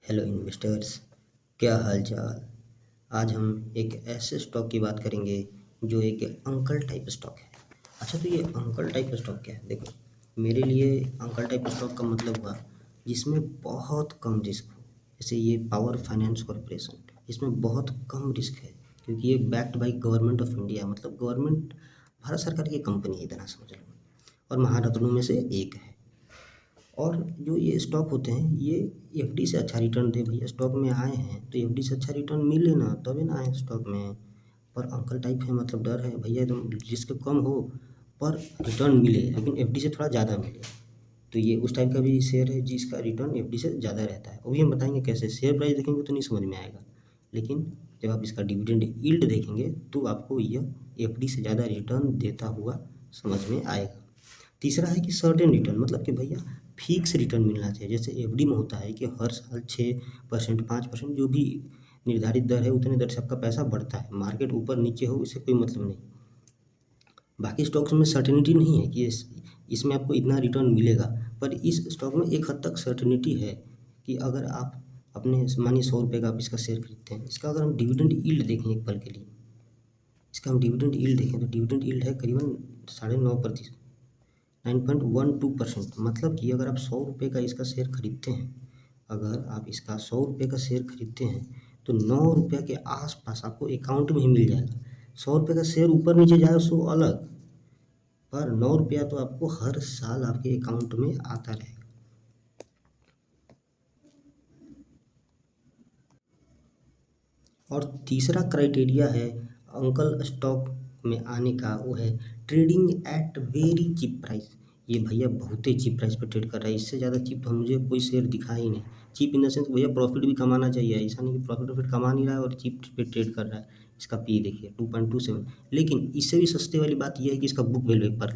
Hello investors, क्या हाल चाल। आज हम एक ऐसे स्टॉक की बात करेंगे जो एक अंकल टाइप स्टॉक है। अच्छा, तो ये अंकल टाइप स्टॉक क्या है? देखो, मेरे लिए अंकल टाइप स्टॉक का मतलब हुआ जिसमें बहुत कम रिस्क हो। जैसे ये पावर फाइनेंस कॉरपोरेशन, इसमें बहुत कम रिस्क है क्योंकि ये backed by government of India, मतलब गवर्नमेंट, भारत सरकार की कंपनी है, इतना समझ लो। और महारत्नों में से एक है। और जो ये स्टॉक होते हैं ये एफडी से अच्छा रिटर्न दे। भैया स्टॉक में आए हैं तो एफडी से अच्छा रिटर्न मिले ना, तभी ना आए स्टॉक में। पर अंकल टाइप है, मतलब डर है भैया एकदम रिस्क कम हो पर रिटर्न मिले, लेकिन एफडी से थोड़ा ज़्यादा मिले। तो ये उस टाइप का भी शेयर है जिसका रिटर्न एफडी से ज़्यादा रहता है। वो भी हम बताएंगे कैसे। शेयर प्राइस देखेंगे तो नहीं समझ में आएगा, लेकिन जब आप इसका डिविडेंड यील्ड देखेंगे तो आपको यह एफडी से ज़्यादा रिटर्न देता हुआ समझ में आएगा। तीसरा है कि सर्टेन रिटर्न, मतलब कि भैया फिक्स रिटर्न मिलना चाहिए। जैसे एफडी में होता है कि हर साल 6%, 5%, जो भी निर्धारित दर है उतने दर से आपका पैसा बढ़ता है। मार्केट ऊपर नीचे हो इससे कोई मतलब नहीं। बाकी स्टॉक्स में सर्टेनिटी नहीं है कि इसमें आपको इतना रिटर्न मिलेगा, पर इस स्टॉक में एक हद तक सर्टेनिटी है कि अगर आप अपने मानिए 100 रुपये का आप इसका शेयर खरीदते हैं, इसका अगर हम डिविडेंड यील्ड देखें एक पल के लिए, इसका हम डिविडेंड यील्ड देखें तो डिविडेंड यील्ड है करीबन 9.5%, 9.12%। मतलब कि अगर आप 100 रुपये का इसका शेयर खरीदते हैं, अगर आप इसका 100 रुपये का शेयर खरीदते हैं तो 9 रुपये के आसपास आपको अकाउंट में ही मिल जाएगा। 100 रुपये का शेयर ऊपर नीचे जाए सो अलग, पर 9 रुपया तो आपको हर साल आपके अकाउंट में आता रहेगा। और तीसरा क्राइटेरिया है अंकल स्टॉक में आने का, वो है trading at very cheap price. ये भैया बहुत ही चीप प्राइस पर ट्रेड कर रहा है। इससे ज़्यादा चीप तो मुझे कोई शेयर दिखा ही नहीं। चीप इन द सेंस भैया प्रॉफिट भी कमाना चाहिए, ऐसा नहीं कि प्रॉफिट कमा नहीं रहा है और चीप पे ट्रेड कर रहा है। इसका पी देखिए 2.27। लेकिन इससे भी सस्ते वाली बात यह है कि इसका बुक वैल्यू एक पल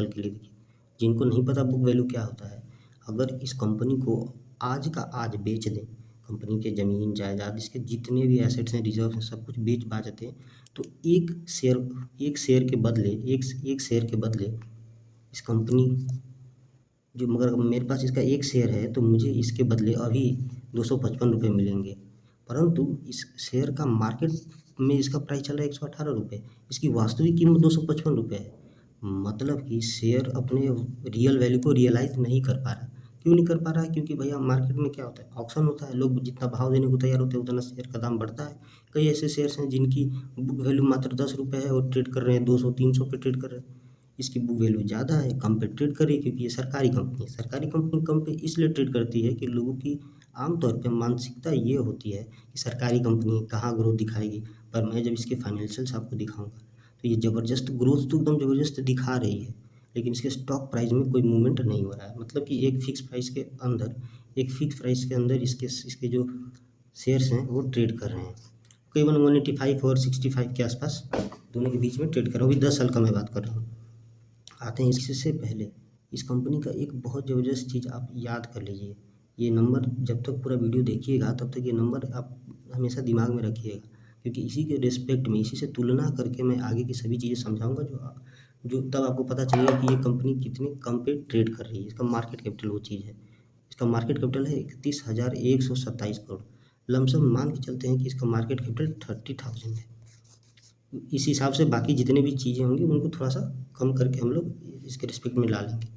के लिए देखिए। जिनको नहीं पता बुक वैल्यू क्या होता है, अगर इस कंपनी को आज का आज बेच दें, कंपनी के ज़मीन जायदाद इसके जितने भी एसेट्स हैं, रिजर्व हैं, सब कुछ बेच बा जाते हैं, तो एक शेयर के बदले एक शेयर के बदले इस कंपनी, जो मगर मेरे पास इसका एक शेयर है तो मुझे इसके बदले अभी 255 रुपये मिलेंगे। परंतु इस शेयर का मार्केट में इसका प्राइस चल रहा है 118 रुपये, इसकी वास्तविक कीमत 255 रुपये है। मतलब कि शेयर अपने रियल वैल्यू को रियलाइज नहीं कर पा रहा। क्यों नहीं कर पा रहा है? क्योंकि भैया मार्केट में क्या होता है, ऑक्शन होता है, लोग जितना भाव देने को तैयार होते हैं उतना शेयर का दाम बढ़ता है। कई ऐसे शेयर्स हैं जिनकी बुक वैल्यू मात्र 10 रुपये है और ट्रेड कर रहे हैं 200-300 पे ट्रेड कर रहे हैं। इसकी बुक वैल्यू ज़्यादा है, कम पे ट्रेड कर रही है क्योंकि ये सरकारी कंपनी है। सरकारी कंपनी कम पे इसलिए ट्रेड करती है कि लोगों की आमतौर पे मानसिकता ये होती है कि सरकारी कंपनी कहाँ ग्रोथ दिखाएगी। पर मैं जब इसके फाइनेंशियल्स आपको दिखाऊंगा तो ये ज़बरदस्त ग्रोथ तो एकदम ज़बरदस्त दिखा रही है, लेकिन इसके स्टॉक प्राइस में कोई मूवमेंट नहीं हो रहा है। मतलब कि एक फिक्स प्राइस के अंदर इसके इसके जो शेयर्स हैं वो ट्रेड कर रहे हैं करीबन 185 और 65 के आसपास, दोनों के बीच में ट्रेड कर रहा हूँ। अभी 10 साल का मैं बात कर रहा हूँ। आते हैं इससे पहले इस कंपनी का एक बहुत ज़बरदस्त चीज़ आप याद कर लीजिए। ये नंबर जब तक पूरा वीडियो देखिएगा तब तक ये नंबर आप हमेशा दिमाग में रखिएगा, क्योंकि इसी के रिस्पेक्ट में, इसी से तुलना करके मैं आगे की सभी चीज़ें समझाऊंगा जो तब आपको पता चलेगा कि ये कंपनी कितने कम पे ट्रेड कर रही है। इसका मार्केट कैपिटल वो चीज़ है। इसका मार्केट कैपिटल है 31,127 करोड़। लमसम मान के चलते हैं कि इसका मार्केट कैपिटल 30,000 है। इस हिसाब से बाकी जितने भी चीज़ें होंगी उनको थोड़ा सा कम करके हम लोग इसके रिस्पेक्ट में ला लेंगे।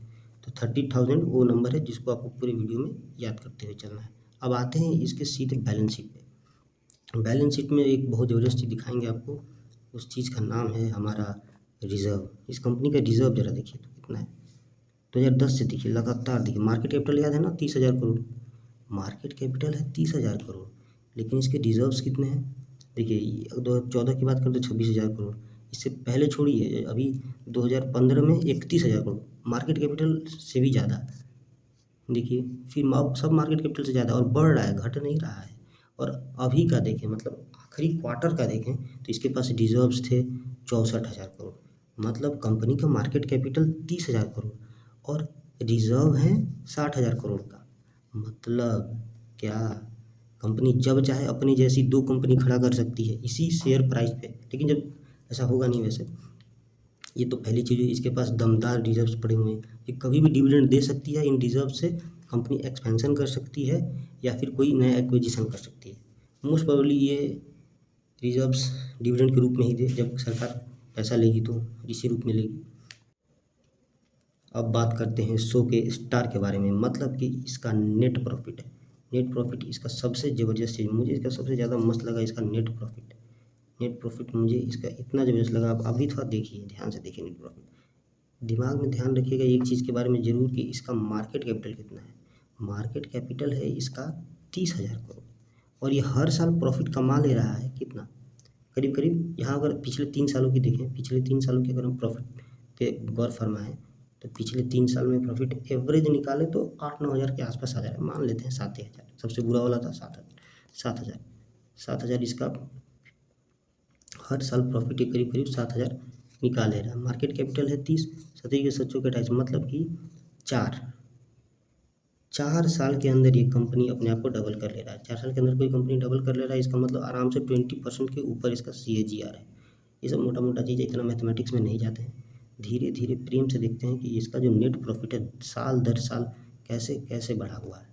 तो 30,000 वो नंबर है जिसको आपको पूरे वीडियो में याद करते हुए चलना है। अब आते हैं इसके सीधे बैलेंस शीट पे। बैलेंस शीट में एक बहुत ज़बरदस्त चीज़ दिखाएंगे आपको। उस चीज़ का नाम है हमारा रिज़र्व। इस कंपनी का रिज़र्व ज़रा देखिए तो कितना है। 2010 से देखिए लगातार देखिए। मार्केट कैपिटल याद है ना, 30,000 करोड़। मार्केट कैपिटल है 30,000 करोड़, लेकिन इसके रिजर्व्स कितने हैं देखिए। 2014 की बात करें तो 26,000 करोड़। इससे पहले छोड़िए, अभी 2015 में 31,000 करोड़, मार्केट कैपिटल से भी ज़्यादा देखिए। फिर अब सब मार्केट कैपिटल से ज़्यादा और बढ़ रहा है, घट नहीं रहा है। और अभी का देखें, मतलब आखिरी क्वार्टर का देखें तो इसके पास रिजर्व्स थे 64,000 करोड़। मतलब कंपनी का मार्केट कैपिटल 30,000 करोड़ और रिजर्व है 60,000 करोड़ का। मतलब क्या, कंपनी जब चाहे अपनी जैसी दो कंपनी खड़ा कर सकती है इसी शेयर प्राइस पे। लेकिन जब ऐसा होगा नहीं वैसे, ये तो पहली चीज़ है, इसके पास दमदार रिजर्व्स पड़े हुए हैं, ये कभी भी डिविडेंड दे सकती है। इन रिजर्व से कंपनी एक्सपेंशन कर सकती है या फिर कोई नया एक्विजिशन कर सकती है। मोस्ट प्रोबेबली ये रिजर्व्स डिविडेंड के रूप में ही दे, जब सरकार पैसा लेगी तो इसी रूप में लेगी। अब बात करते हैं शो के स्टार के बारे में, मतलब कि इसका नेट प्रॉफिट है। नेट प्रॉफिट इसका सबसे ज़बरदस्त चीज़, मुझे इसका सबसे ज़्यादा मस्त लगा इसका नेट प्रॉफिट। नेट प्रॉफिट मुझे इसका इतना ज़बरदस्त लगा, आप अभी थोड़ा देखिए, ध्यान से देखिए नेट प्रॉफिट। दिमाग में ध्यान रखिएगा एक चीज़ के बारे में ज़रूर कि इसका मार्केट कैपिटल कितना है। मार्केट कैपिटल है इसका 30,000 करोड़ और ये हर साल प्रॉफिट कमा ले रहा है कितना, करीब करीब। यहाँ अगर पिछले 3 सालों की देखें, पिछले 3 सालों की अगर हम प्रॉफिट पे गौर फरमाएं तो पिछले 3 साल में प्रॉफिट एवरेज निकाले तो 8-9 हज़ार के आसपास आ जा रहा है। मान लेते हैं 7,000, सबसे बुरा वाला था 7,000 इसका हर साल प्रॉफिट के करीब करीब 7,000 निकाल ले रहा है। मार्केट कैपिटल है 30, 27 के 7 के 28, मतलब कि 4 साल के अंदर ये कंपनी अपने आप को डबल कर ले रहा है। 4 साल के अंदर कोई कंपनी डबल कर ले रहा है, इसका मतलब आराम से 20% के ऊपर इसका CAGR है। ये सब मोटा मोटा चीज़ें, इतना मैथमेटिक्स में नहीं जाते हैं, धीरे धीरे प्रेम से देखते हैं कि इसका जो नेट प्रॉफिट है साल दर साल कैसे कैसे बढ़ा हुआ है।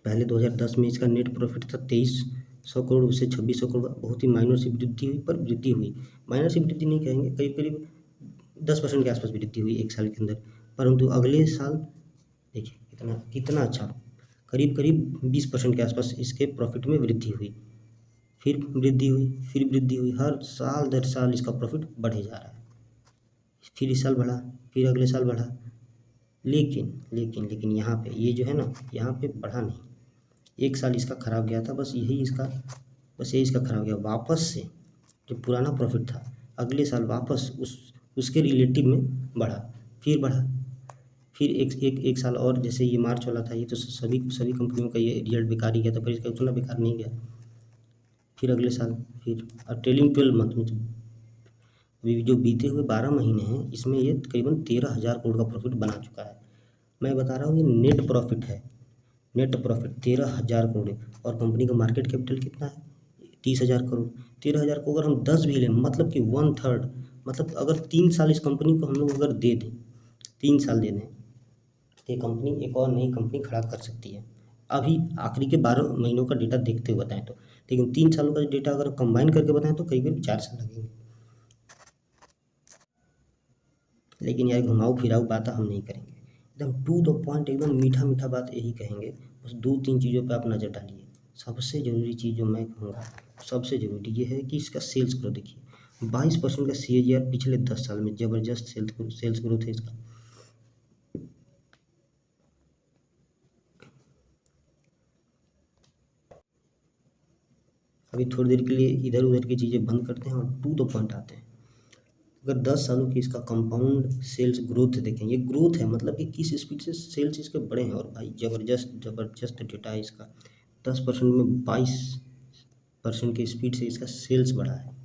पहले 2010 में इसका नेट प्रॉफिट था 2300 करोड़, उससे 2600 करोड़, बहुत ही माइनर सी वृद्धि हुई, पर वृद्धि हुई, माइनर सी वृद्धि नहीं कहेंगे, करीब करीब 10% के आसपास वृद्धि हुई एक साल के अंदर। परंतु अगले साल देखिए कितना कितना अच्छा, करीब करीब 20% के आसपास इसके प्रॉफिट में वृद्धि हुई, फिर वृद्धि हुई, फिर वृद्धि हुई, हर साल दर साल इसका प्रॉफिट बढ़े जा रहा है। फिर इस साल बढ़ा, फिर अगले साल बढ़ा, लेकिन लेकिन लेकिन यहाँ पे ये जो है ना, यहाँ पे बढ़ा नहीं। एक साल इसका खराब गया था, बस यही इसका खराब गया। वापस से जो पुराना प्रॉफिट था अगले साल वापस उसके रिलेटिव में बढ़ा, फिर बढ़ा, फिर एक साल और, जैसे ये मार्च वाला था, ये तो सभी कंपनियों का ये रिजल्ट बेकार ही गया था, पर इसका उतना बेकार नहीं गया। फिर अगले साल, फिर और ट्रेलिंग 12 मंथ में अभी जो बीते हुए 12 महीने हैं इसमें ये तकरीबन 13,000 करोड़ का प्रॉफिट बना चुका है। मैं बता रहा हूँ ये नेट प्रॉफिट है, नेट प्रॉफिट 13,000 करोड़ है। और कंपनी का मार्केट कैपिटल कितना है, 30,000 करोड़। 13,000 को अगर हम 10 भी लें, मतलब कि 1/3, मतलब अगर 3 साल इस कंपनी को हम लोग अगर दे दें, 3 साल दे दें, ये कंपनी एक और नई कंपनी खड़ा कर सकती है। अभी आखिरी के 12 महीनों का डेटा देखते हुए बताएं तो, लेकिन 3 सालों का डेटा अगर कंबाइन करके बताएं तो करीब 4 साल लगेंगे। लेकिन यार घुमाऊ फिराऊ बात हम नहीं करेंगे, एकदम टू द पॉइंट, एकदम मीठा मीठा बात यही कहेंगे। बस 2-3 चीज़ों पे आप नज़र डालिए। सबसे ज़रूरी चीज़ जो मैं कहूँगा, सबसे ज़रूरी ये है कि इसका सेल्स ग्रोथ देखिए, 22% का CAGR पिछले 10 साल में, ज़बरदस्त सेल्स ग्रोथ है इसका। अभी थोड़ी देर के लिए इधर उधर की चीज़ें बंद करते हैं और टू द पॉइंट आते हैं। अगर 10 सालों की इसका कंपाउंड सेल्स ग्रोथ देखें, ये ग्रोथ है, मतलब कि किस स्पीड से सेल्स इसके बढ़े हैं। और भाई ज़बरदस्त डेटा है इसका, 10% में 22% की स्पीड से इसका सेल्स बढ़ा है।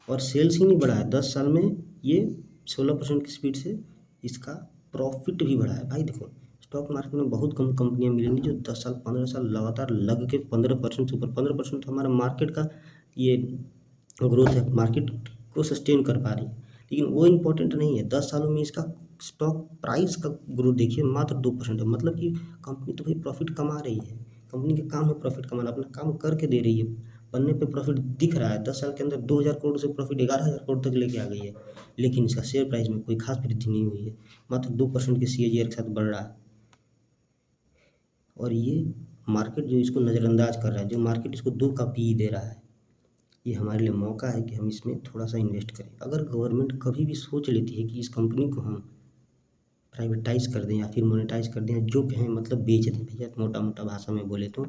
और सेल्स ही नहीं बढ़ा है, 10 साल में ये 16% की स्पीड से इसका प्रॉफिट भी बढ़ा है। भाई देखो, स्टॉक मार्केट में बहुत कम कंपनियां मिलेंगी जो 10 साल 15 साल लगातार लग के 15% से ऊपर, 15% तो हमारा मार्केट का ये ग्रोथ है, मार्केट को सस्टेन कर पा रही है। लेकिन वो इम्पोर्टेंट नहीं है, 10 सालों में इसका स्टॉक प्राइस का ग्रोथ देखिए मात्र 2% है। मतलब कि कंपनी तो भाई प्रॉफिट कमा रही है, कंपनी का काम है प्रॉफिट कमाना, अपना काम करके दे रही है, बनने पे प्रॉफिट दिख रहा है। 10 साल के अंदर 2,000 करोड़ से प्रॉफिट 11,000 करोड़ तक लेके आ गई है, लेकिन इसका शेयर प्राइस में कोई खास वृद्धि नहीं हुई है, मात्र 2% के CAGR के साथ बढ़ रहा है। और ये मार्केट जो इसको नज़रअंदाज कर रहा है, जो मार्केट इसको 2 का PE दे रहा है, ये हमारे लिए मौका है कि हम इसमें थोड़ा सा इन्वेस्ट करें। अगर गवर्नमेंट कभी भी सोच लेती है कि इस कंपनी को हम प्राइवेटाइज कर दें या फिर मोनेटाइज कर दें, जो कहें मतलब बेच दें, भैया मोटा मोटा भाषा में बोले तो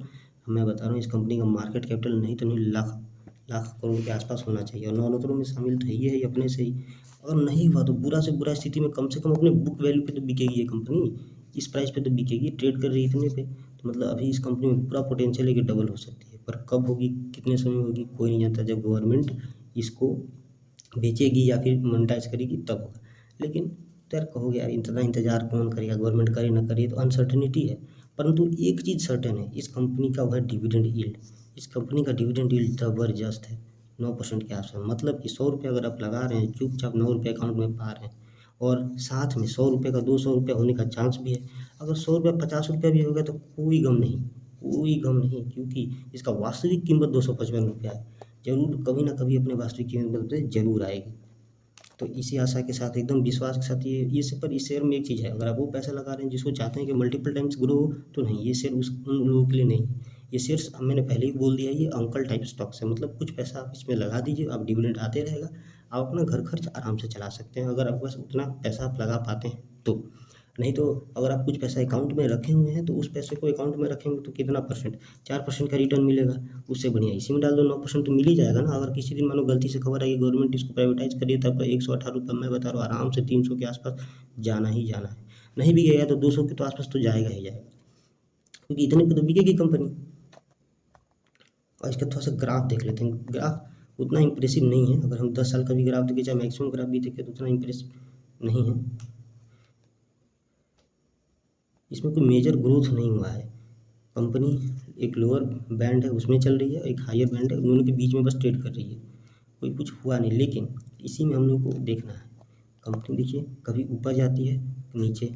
मैं बता रहा हूँ इस कंपनी का मार्केट कैपिटल नहीं तो नहीं लाख करोड़ के आसपास होना चाहिए। और नौनोत्रों में शामिल तो ये है ही अपने से ही। अगर नहीं हुआ तो बुरा से बुरा स्थिति में कम से कम अपने बुक वैल्यू पे तो बिकेगी ये कंपनी, इस प्राइस पे तो बिकेगी, ट्रेड कर रही इतने पे, तो मतलब अभी इस कंपनी में पूरा पोटेंशियल है कि डबल हो सकती है। पर कब होगी, कितने समय होगी, कोई नहीं जानता। जब गवर्नमेंट इसको बेचेगी या फिर मोनेटाइज करेगी तब होगा। लेकिन यार कहोगे यार इतना इंतज़ार कौन करेगा, गवर्नमेंट करे ना करे, तो अनसर्टेनिटी है। परंतु एक चीज़ सर्टेन है इस कंपनी का, वह डिविडेंड यील्ड। इस कंपनी का डिविडेंड यील्ड ज़बरदस्त है, 9% के आसपास, मतलब कि 100 रुपये अगर आप लगा रहे हैं, चुपचाप 9 रुपये अकाउंट में पा रहे हैं, और साथ में 100 रुपये का 200 रुपये होने का चांस भी है। अगर 100 रुपये 50 रुपये भी हो गया तो कोई गम नहीं, कोई गम नहीं, क्योंकि इसका वास्तविक कीमत 255 रुपया है। जरूर कभी ना कभी अपने वास्तविक कीमत पे जरूर आएगी। तो इसी आशा के साथ, एकदम विश्वास के साथ, ये से पर इस शेयर में एक चीज़ है, अगर आप वो पैसा लगा रहे हैं जिसको चाहते हैं कि मल्टीपल टाइम्स ग्रो हो, तो नहीं, ये शेयर उन लोगों के लिए नहीं। ये शेयर्स मैंने पहले ही बोल दिया, ये अंकल टाइप स्टॉक्स है, मतलब कुछ पैसा आप इसमें लगा दीजिए, आप डिविडेंड आते रहेगा, आप अपना घर खर्च आराम से चला सकते हैं, अगर आपके पास उतना पैसा आप लगा पाते हैं तो। नहीं तो अगर आप कुछ पैसा अकाउंट में रखे हुए हैं तो उस पैसे को अकाउंट में रखेंगे तो कितना परसेंट, 4% का रिटर्न मिलेगा, उससे बढ़िया इसी में डाल दो, 9% तो मिल ही जाएगा ना। अगर किसी दिन मानो गलती से खबर आई गवर्नमेंट इसको प्राइवेटाइज करिए तो आपका 118 रुपये, मैं बता रहा हूँ, आराम से 300 के आसपास जाना ही जाना है। नहीं भी गया तो 200 के तो आसपास तो जाएगा ही जाएगा, क्योंकि इतने पे तो बिकेगी कंपनी। और इसका थोड़ा सा ग्राफ देख लेते हैं। ग्राफ उतना इंप्रेसिव नहीं है, अगर हम 10 साल का भी ग्राफ देखें, चाहे मैक्सिमम ग्राफ भी देखें, तो उतना इंप्रेसिव नहीं है। इसमें कोई मेजर ग्रोथ नहीं हुआ है। कंपनी एक लोअर बैंड है उसमें चल रही है, एक हायर बैंड है, दोनों के बीच में बस ट्रेड कर रही है, कोई कुछ हुआ नहीं। लेकिन इसी में हम लोग को देखना है, कंपनी देखिए कभी ऊपर जाती है, नीचे,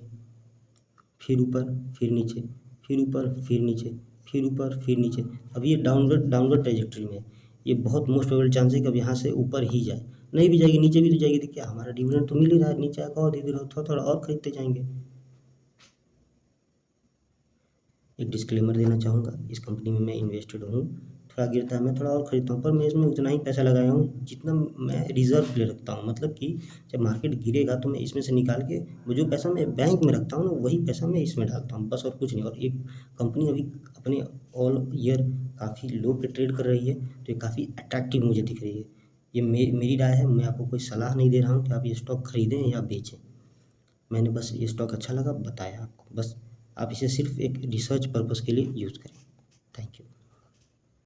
फिर ऊपर, फिर नीचे, फिर ऊपर, फिर नीचे, फिर ऊपर, फिर नीचे। अब ये डाउनवर्ड ट्रेजेक्ट्री में है। ये बहुत मोस्ट प्रोबेबल चांस है कि अब यहाँ से ऊपर ही जाए, नहीं भी जाएगी नीचे भी तो जाएगी, तो क्या हमारा डिविडेंड तो मिल ही रहा है, नीचे आकर और धीरे धीरे थोड़ा थोड़ा और खरीदते जाएंगे। एक डिस्क्लेमर देना चाहूँगा, इस कंपनी में मैं इन्वेस्टेड हूँ, थोड़ा गिरता है मैं थोड़ा और खरीदता हूँ, पर मैं इसमें उतना ही पैसा लगाया हूँ जितना मैं रिजर्व ले रखता हूँ। मतलब कि जब मार्केट गिरेगा तो मैं इसमें से निकाल के, वो जो पैसा मैं बैंक में रखता हूँ ना, वही पैसा मैं इसमें डालता हूँ, बस और कुछ नहीं। और एक कंपनी अभी अपने ऑल ईयर काफ़ी लो पे ट्रेड कर रही है, तो ये काफ़ी अट्रैक्टिव मुझे दिख रही है। ये मेरी राय है, मैं आपको कोई सलाह नहीं दे रहा हूँ कि आप ये स्टॉक खरीदें या बेचें। मैंने बस ये स्टॉक अच्छा लगा बताया आपको, बस आप इसे सिर्फ एक रिसर्च पर्पज़ के लिए यूज़ करें।